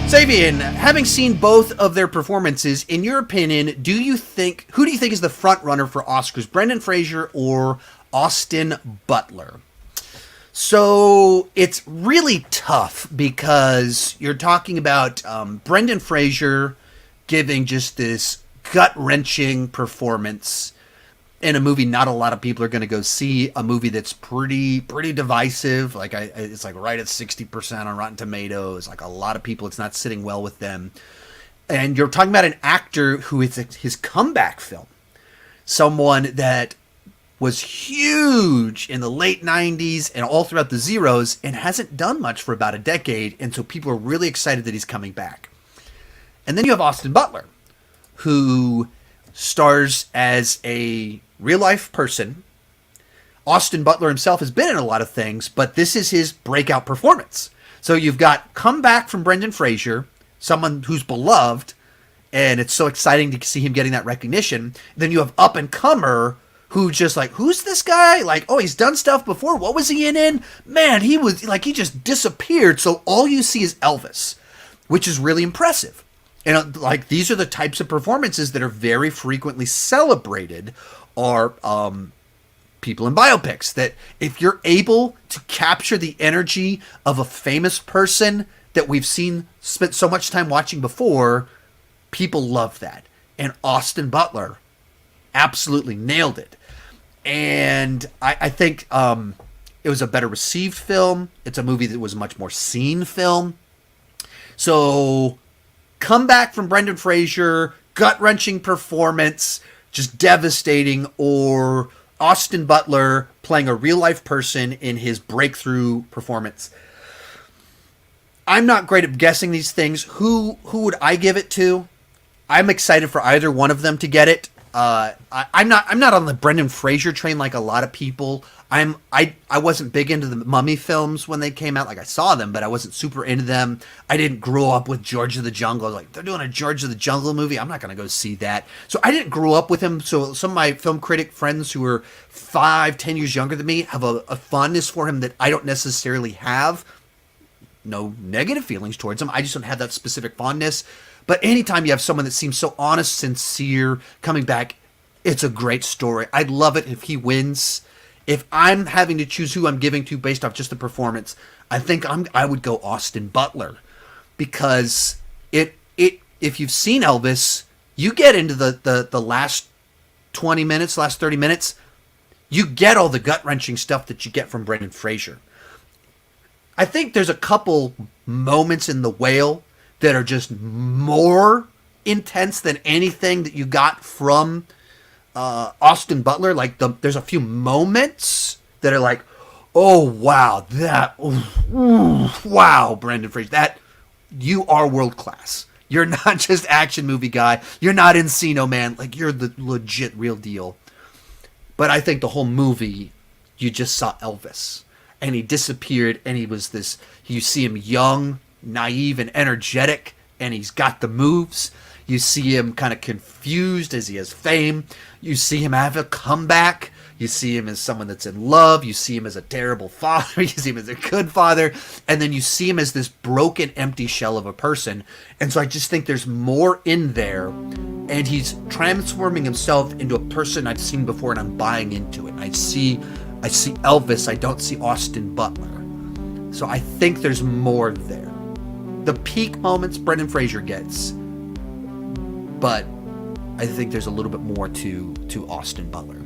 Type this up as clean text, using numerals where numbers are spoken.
Xavier, having seen both of their performances, in your opinion, who do you think is the front runner for Oscars, Brendan Fraser or Austin Butler? So it's really tough because you're talking about Brendan Fraser giving just this gut-wrenching performance in a movie not a lot of people are going to go see, a movie that's pretty divisive. It's like right at 60% on Rotten Tomatoes. Like a lot of people, it's not sitting well with them. And you're talking about an actor who is his comeback film. Someone that was huge in the late 90s and all throughout the zeros and hasn't done much for about a decade. And so people are really excited that he's coming back. And then you have Austin Butler, who stars as a real-life person. Austin Butler himself has been in a lot of things, but this is his breakout performance. So you've got comeback from Brendan Fraser, someone who's beloved, and it's so exciting to see him getting that recognition. Then you have up-and-comer, who just like, who's this guy? Like, oh, he's done stuff before. What was he in? Man, he just disappeared. So all you see is Elvis, which is really impressive. And these are the types of performances that are very frequently celebrated are people in biopics. That if you're able to capture the energy of a famous person that we've spent so much time watching before, people love that. And Austin Butler absolutely nailed it. And I think it was a better received film. It's a movie that was a much more seen film. So comeback from Brendan Fraser, gut-wrenching performance, just devastating, or Austin Butler playing a real-life person in his breakthrough performance. I'm not great at guessing these things. Who would I give it to? I'm excited for either one of them to get it. I'm not on the Brendan Fraser train like a lot of people. I wasn't big into the Mummy films when they came out. Like I saw them, but I wasn't super into them. I didn't grow up with George of the Jungle. I was like, they're doing a George of the Jungle movie. I'm not going to go see that. So I didn't grow up with him. So some of my film critic friends who are 5-10 years younger than me have a fondness for him that I don't necessarily have. No negative feelings towards him. I just don't have that specific fondness. But anytime you have someone that seems so honest, sincere, coming back, it's a great story. I'd love it if he wins. If I'm having to choose who I'm giving to based off just the performance, I think I would go Austin Butler. Because if you've seen Elvis, you get into the last 20 minutes, last 30 minutes, you get all the gut-wrenching stuff that you get from Brendan Fraser. I think there's a couple moments in The Whale that are just more intense than anything that you got from Austin Butler. There's a few moments that are like, oh wow, wow, Brendan Fraser, that you are world class. You're not just action movie guy. You're not Encino Man. Like you're the legit real deal. But I think the whole movie, you just saw Elvis, and he disappeared, and he was this. You see him young, naive and energetic, and he's got the moves. You see him kind of confused as he has fame. You see him have a comeback. You see him as someone that's in love. You see him as a terrible father. You see him as a good father. And then you see him as this broken, empty shell of a person. And so I just think there's more in there. And he's transforming himself into a person I've seen before, and I'm buying into it. I see Elvis. I don't see Austin Butler. So I think there's more there. The peak moments Brendan Fraser gets, but I think there's a little bit more to Austin Butler.